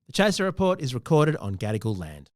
The Chaser Report is recorded on Gadigal land.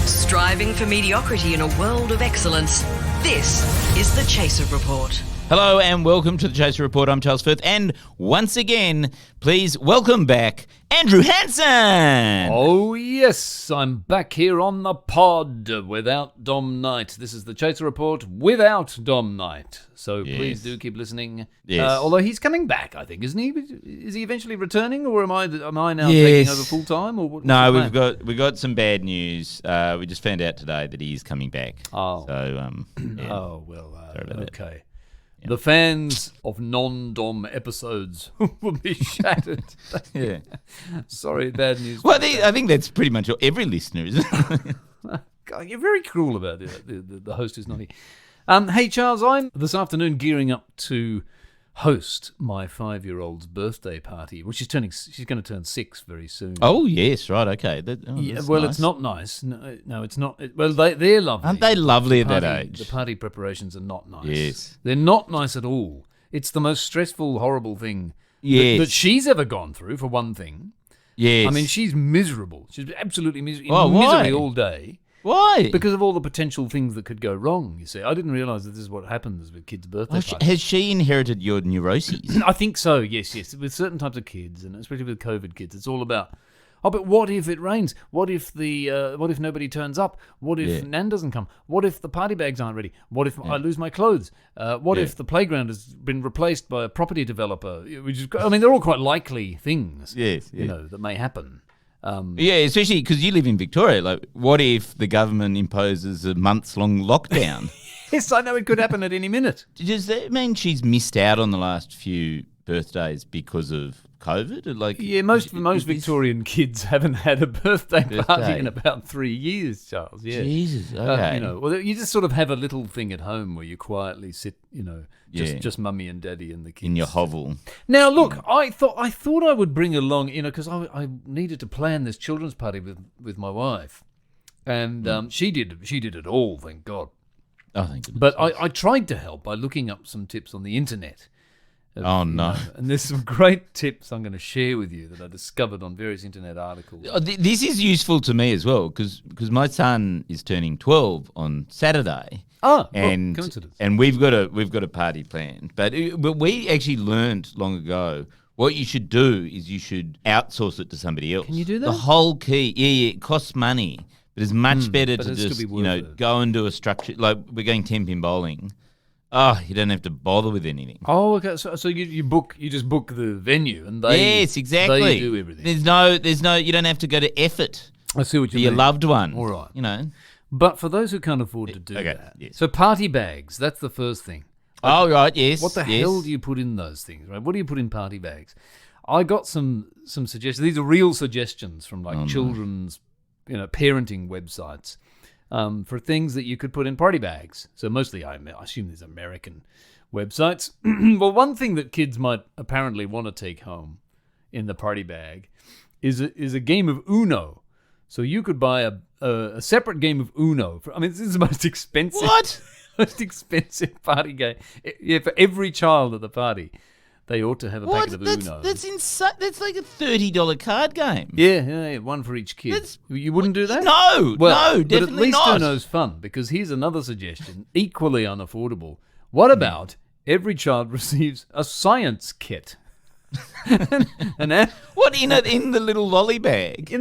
Striving for mediocrity in a world of excellence. This is the Chaser Report. Hello and welcome to the Chaser Report. I'm Charles Firth, and once again, please welcome back Andrew Hansen. Oh yes, I'm back here on the pod without Dom Knight. This is the Chaser Report without Dom Knight. So please do keep listening. Yes. Although he's coming back, I think, isn't he? Is he eventually returning, or am I now taking over full time? Or No, we've got some bad news. We just found out today that he is coming back. Oh, So yeah. oh well. Sorry about that. Okay. The fans of non-Dom episodes will be shattered. Yeah. Sorry, bad news. Well, I think that's pretty much every listener, isn't it? God, you're very cruel about the host who's not here. Hey, Charles, I'm this afternoon gearing up to host my 5-year-old's birthday party. Well, she's going to turn 6 very soon. Oh yes, right, okay. Well, nice. it's not nice. No, it's not. They're lovely. Aren't they lovely at that The age? party preparations are not nice. Yes. They're not nice at all. It's the most stressful, horrible thing Yes. that she's ever gone through, for one thing. Yes. I mean, she's miserable. She's absolutely miserable. Oh, why? Misery all day. Why? Because of all the potential things that could go wrong, you see. I didn't realise that this is what happens with kids' birthday parties. Has she inherited your neuroses? I think so, yes. With certain types of kids, and especially with COVID kids, it's all about, but what if it rains? What if what if nobody turns up? What if Nan doesn't come? What if the party bags aren't ready? What if I lose my clothes? What if the playground has been replaced by a property developer? They're all quite likely things, Yes. you know, that may happen. Yeah, especially because you live in Victoria. Like, what if the government imposes a months-long lockdown? Yes, I know it could happen at any minute. Does that mean she's missed out on the last few birthdays because of COVID? Most Victorian kids haven't had a birthday party in about 3 years, Charles. Yeah, Jesus. Okay. You just sort of have a little thing at home where you quietly sit, just mummy and daddy and the kids in your hovel. Now, look, I thought I would bring along, because I needed to plan this children's party with my wife, and she did it all, thank God. Oh, thank goodness. But I tried to help by looking up some tips on the internet. Oh, no. And there's some great tips I'm going to share with you that I discovered on various internet articles. This is useful to me as well because my son is turning 12 on Saturday. And coincidence. And we've got a party planned. But we actually learned long ago what you should do is you should outsource it to somebody else. Can you do that? The whole key, it costs money, but it's much better to just go and do a structure. Like, we're going 10-pin bowling. Oh, you don't have to bother with anything. Oh, okay. So you just book the venue and they yes, exactly. They do everything. There's no you don't have to go to effort. I see what you mean. For your loved one. All right. But for those who can't afford to do that, yes. So party bags, that's the first thing. Oh, right, yes. What the hell do you put in those things, right? What do you put in party bags? I got some suggestions. These are real suggestions from children's, parenting websites. For things that you could put in party bags. So mostly, I assume there's American websites. Well, one thing that kids might apparently want to take home in the party bag is a game of Uno. So you could buy a separate game of Uno. This is the most expensive. What? Most expensive party game. Yeah, for every child at the party. They ought to have a packet of Uno. That's insane. That's like a $30 card game. Yeah, one for each kid. You wouldn't do that? No, no, definitely but at least not. Uno's fun, because here's another suggestion, equally unaffordable. What about every child receives a science kit? What, in the little lolly bag?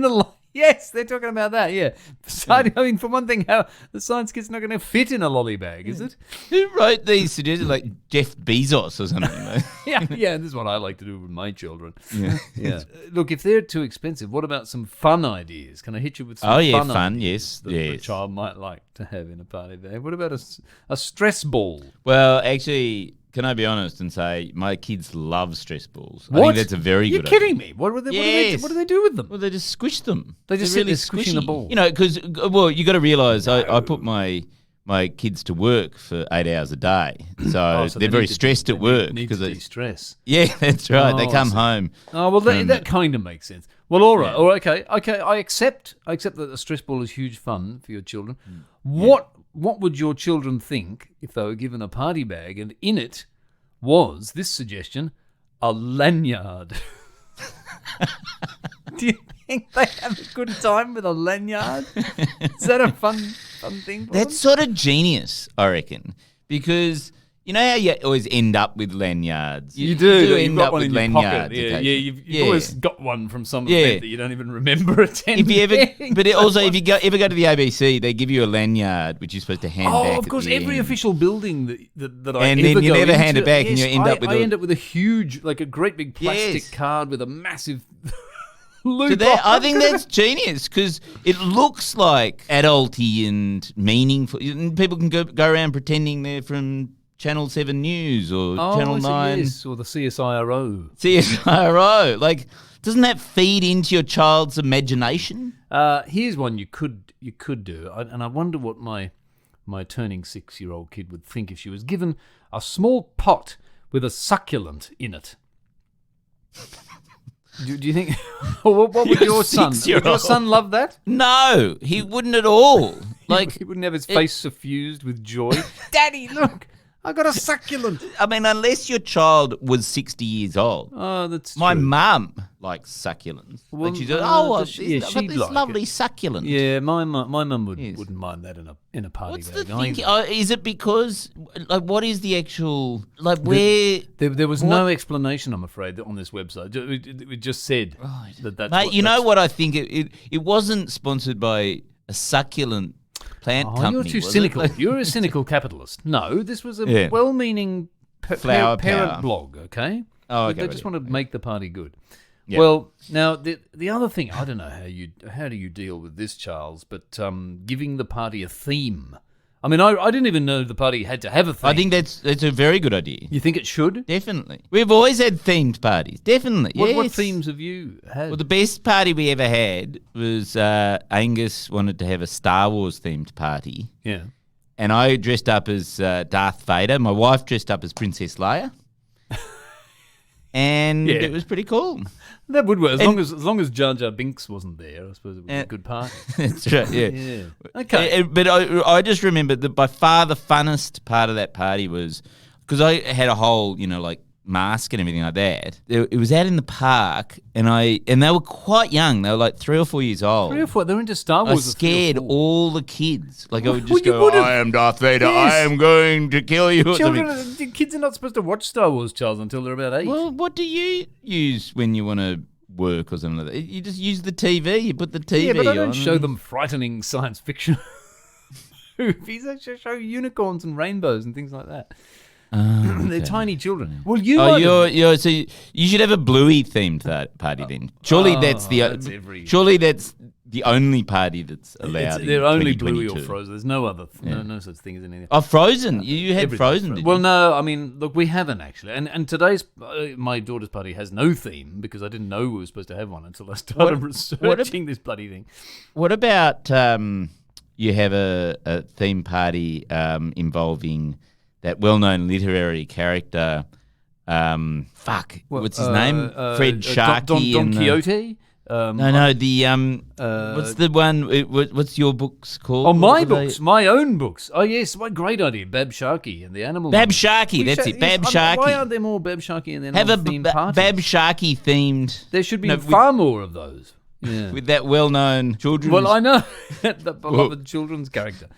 Yes, they're talking about that, yeah. For one thing, how the science kit's not going to fit in a lolly bag, is it? Who wrote these suggestions? Like Jeff Bezos or something? Yeah, this is what I like to do with my children. Yeah. Look, if they're too expensive, what about some fun ideas? Can I hit you with some fun ideas that a child might like to have in a party bag? What about a stress ball? Well, actually, can I be honest and say my kids love stress balls? What? I think that's a very good idea. You're kidding me. What do they do with them? Well, they just squish them. They just sit there squishing the ball. Because, you got to realise I put my kids to work for 8 hours a day. So they're very stressed at work. Because they stress. Yeah, that's right. They come home. Oh, well, that kind of makes sense. Well, all right. Yeah. Oh, okay. I accept that a stress ball is huge fun for your children. What would your children think if they were given a party bag and in it was this suggestion, a lanyard? think they have a good time with a lanyard? Is that a fun thing for That's sort of genius, I reckon, because you know how you always end up with lanyards. You do. You've end got up one with in your pocket. lanyards. Yeah, you've always got one from some event that you don't even remember attending. If you ever, but also if you ever go to the ABC, they give you a lanyard which you're supposed to hand back. Oh, of course, at the every end. official building that I And ever then you go never into, hand it back and you end up with I end up with a huge, like a great big plastic Yes. card with a massive loop. So that, I on think it. that's genius because it looks like adulty and meaningful. And people can go around pretending they're from Channel 7 News or Channel 9. Yes, or the CSIRO. CSIRO. Like, doesn't that feed into your child's imagination? Here's one you could do, and I wonder what my turning 6-year-old kid would think if she was given a small pot with a succulent in it. Do you think? What would your son? Would your son love that? No, he wouldn't at all. Like, He wouldn't have his face suffused with joy. Daddy, look, I got a succulent. I mean, unless your child was 60 years old. Oh, that's My true. mum likes succulents. Well, Like she says, does I've got she'd this like lovely it. succulent. Yeah, my mum Yes. wouldn't mind that in a party What's the bag. thinking? Is it because, like, what is the actual, like, where... There was no explanation, I'm afraid, on this website. It just said that's Mate, what, you know that's- what I think? It wasn't sponsored by a succulent plant company. You're too was cynical. it? You're a cynical capitalist. No, this was a Yeah. well-meaning Flower parent power. blog, okay? Oh, okay, They just right, want to make the party good. Yeah. Well, now the other thing, I don't know how do you deal with this, Charles, but giving the party a theme. I mean, I didn't even know the party had to have a theme. I think that's a very good idea. You think it should? Definitely. We've always had themed parties. Definitely. What yes. themes have you had? Well, the best party we ever had was Angus wanted to have a Star Wars themed party. Yeah. And I dressed up as Darth Vader. My wife dressed up as Princess Leia. And Yeah. it was pretty cool. That would work as long as Jar Jar Binks wasn't there. I suppose it would be a good party. That's right, yeah. Yeah. Okay. But I just remember that by far the funnest part of that party was because I had a whole, like mask and everything like that. It was out in the park, and they were quite young. They were like 3 or 4 years old. 3 or 4. They're into Star I Wars. scared at 3 or 4. all the kids. Like I would Well, just you go, would've- I am Darth Vader. Yes. I am going to kill you. or something. Children, kids are not supposed to watch Star Wars, Charles, until they're about 8. Well, what do you use when you want to work or something like that? You just use the TV. You put the TV yeah, but I on. don't show them frightening science fiction movies. I show unicorns and rainbows and things like that. They're tiny children. Well, you might have- So you should have a Bluey themed party then. Surely that's surely that's the only party that's allowed. they're only Bluey or 2022. Frozen. There's no other, no such thing as anything. Oh, Frozen. You had Everything's Frozen. Did Well, you? no, I mean, look, we haven't actually. And today's, my daughter's party has no theme because I didn't know we were supposed to have one until I started researching this bloody thing. What about you have a theme party involving that well-known literary character? What's his name? Fred Sharkey. Don and the- Quixote? No, the what's the one? What's your books called? Oh, my What were books, my own books. Oh, yes, what great idea. Bab Sharkey and the Animal Bab Man. Sharkey, that's it. Bab Sharkey. Why aren't there more Bab Sharkey and the Have Animal a themed parties? Bab Sharkey themed. There should be No, far more of those. Yeah. with that well-known children's. Well, I know the beloved children's character.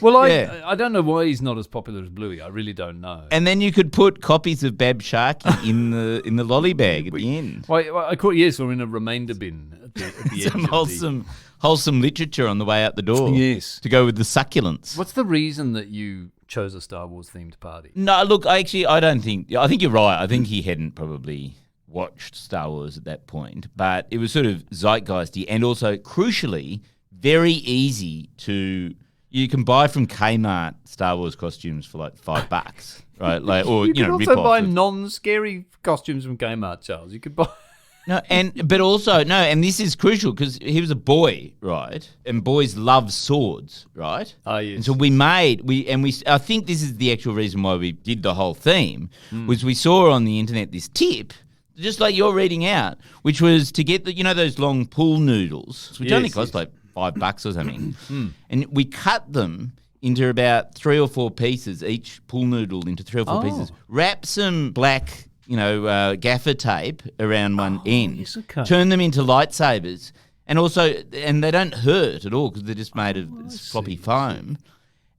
Well, Yeah. I don't know why he's not as popular as Bluey. I really don't know. And then you could put copies of Bab Sharkey in the lolly bag at the end. I caught yes, or in a remainder bin at the edge. Some of wholesome literature on the way out the door. Yes. To go with the succulents. What's the reason that you chose a Star Wars themed party? No, look, I don't think. I think you're right. I think he hadn't probably watched Star Wars at that point, but it was sort of zeitgeisty and also crucially very easy to. You can buy from Kmart Star Wars costumes for like $5, right? Like, or You could rip also off buy of- non-scary costumes from Kmart, Charles. You could buy. No, and this is crucial because he was a boy, right? And boys love swords, right? Ah, yes. And so I think this is the actual reason why we did the whole theme, was we saw on the internet this tip, just like you're reading out, which was to get those long pool noodles, which only cost like $5 or something, and we cut them into about 3 or 4 pieces, each pool noodle into 3 or 4 pieces. Wrap some black, gaffer tape around one end. yes, okay. Turn them into lightsabers, and they don't hurt at all because they're just made of floppy foam.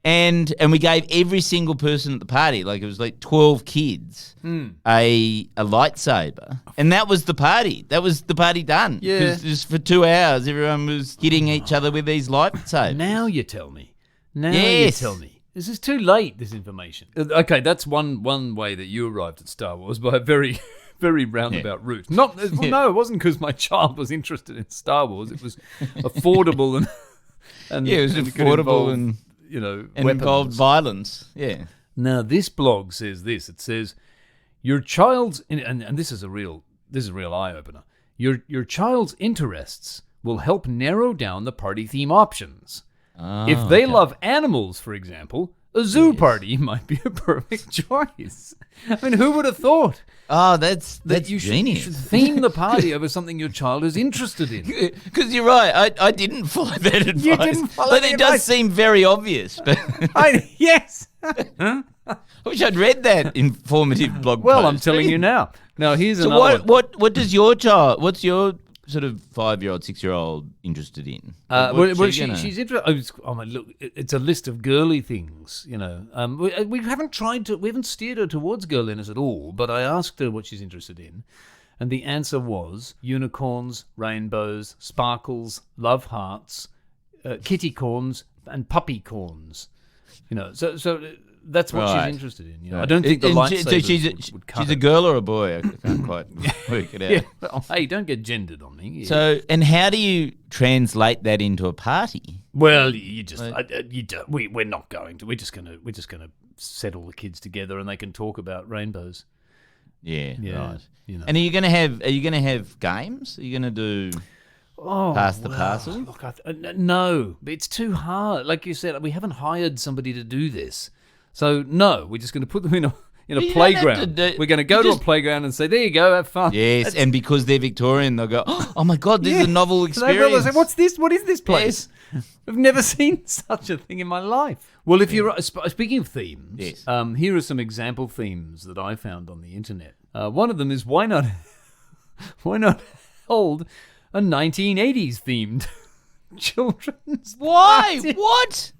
And we gave every single person at the party, like it was like 12 kids, a lightsaber. And that was the party. That was the party done. Yeah. Because just for 2 hours, everyone was hitting each other with these lightsabers. Now you tell me. Yes. You tell me. This is too late, this information. Okay, that's one way that you arrived at Star Wars, by a very, very roundabout route. No, it wasn't because my child was interested in Star Wars. It was affordable and Yeah, it was and could affordable involve, and weapons. involved violence. Yeah. Now, this blog says this. It says, your child's, and this is a real eye-opener, your child's interests will help narrow down the party theme options. If they love animals, for example, a zoo party might be a perfect choice. I mean, who would have thought? Oh, that's You genius. should theme the party over something your child is interested in. Because you're right, I didn't follow that advice. You didn't follow But the it does advice. seem very obvious. But Yes. I wish I'd read that informative blog Well, post. I'm telling you now. Now, here's So another one. what does your child? What's your sort of 5-year-old, 6-year-old interested in? She's interested. Oh my! Look, it's a list of girly things. We haven't steered her towards girliness at all. But I asked her what she's interested in, and the answer was unicorns, rainbows, sparkles, love hearts, kitty corns, and puppy corns. So that's what Right. she's interested in. I don't think the lightsabers would cut she's a it. girl or a boy? I can't quite work it out. Yeah. Well, hey, don't get gendered on me. Yeah. So, and how do you translate that into a party? Well, you just you don't. We're not going to. We're just gonna settle the kids together and they can talk about rainbows. Yeah, Yeah, right. And And are you gonna have games? Are you gonna do pass the parcel? Look, no, it's too hard. Like you said, we haven't hired somebody to do this, so no, we're just going to put them in a you don't have playground. to We're going to go to a playground and say, "There you go, have fun." Yes, and because they're Victorian, they'll go, "Oh my God, this is a novel So they'll experience." say, "What's this? What is this place? I've never seen such a thing in my life." Well, if you're speaking of themes, Yes. Here are some example themes that I found on the internet. One of them is why not hold a 1980s themed children's Why? party? What?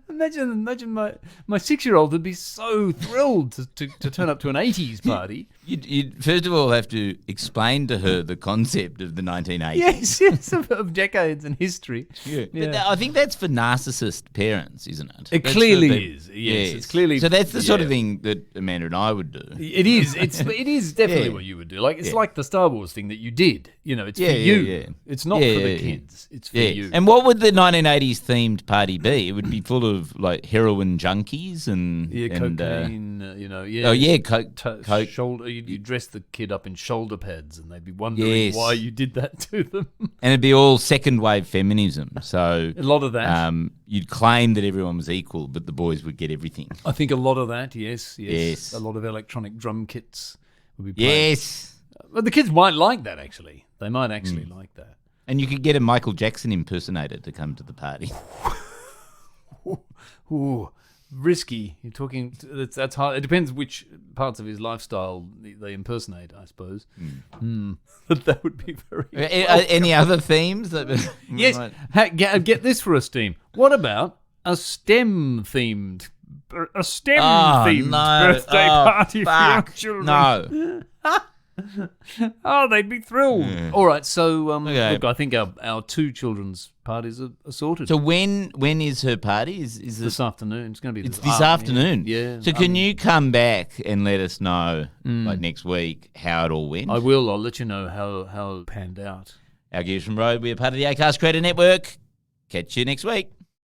Imagine my 6-year-old would be so thrilled to turn up to an 80s party. You'd first of all have to explain to her the concept of the 1980s. Yes, of decades and history. Yeah. But I think that's for narcissist parents, isn't it? It That's clearly for is. Yes, it's clearly. So that's the sort of yeah. thing that Amanda and I would do. It is. It is definitely Yeah. what you would do. Like it's Yeah. like the Star Wars thing that you did. It's Yeah, for yeah, you. yeah. It's not Yeah, for the yeah, yeah. kids. It's for Yeah. you. And what would the 1980s themed party be? It would be full of like heroin junkies and cocaine. Oh yeah, coke. Shoulder. You dress the kid up in shoulder pads, and they'd be wondering Yes. why you did that to them. And it'd be all second wave feminism. So A lot of that. you'd claim that everyone was equal, but the boys would get everything. I think a lot of that. Yes. Yes. A lot of electronic drum kits would be played. Yes. Well, the kids might like that. Actually, they might actually like that. And you could get a Michael Jackson impersonator to come to the party. Ooh, risky. You're talking. That's hard. It depends which parts of his lifestyle they impersonate, I suppose. But that would be very. Any other themes? That Yes. Get this for a steam. What about a STEM themed birthday party for your children? No. Oh, they'd be thrilled. All right, so Okay. look, I think our 2 children's parties are sorted. So when is her party? Is this it? afternoon. It's going to be. It's this afternoon. Yeah. So can you come back and let us know, like next week, how it all went? I will. I'll let you know how it panned out. Our Gears from Road. We're part of the Acast Creator Network. Catch you next week.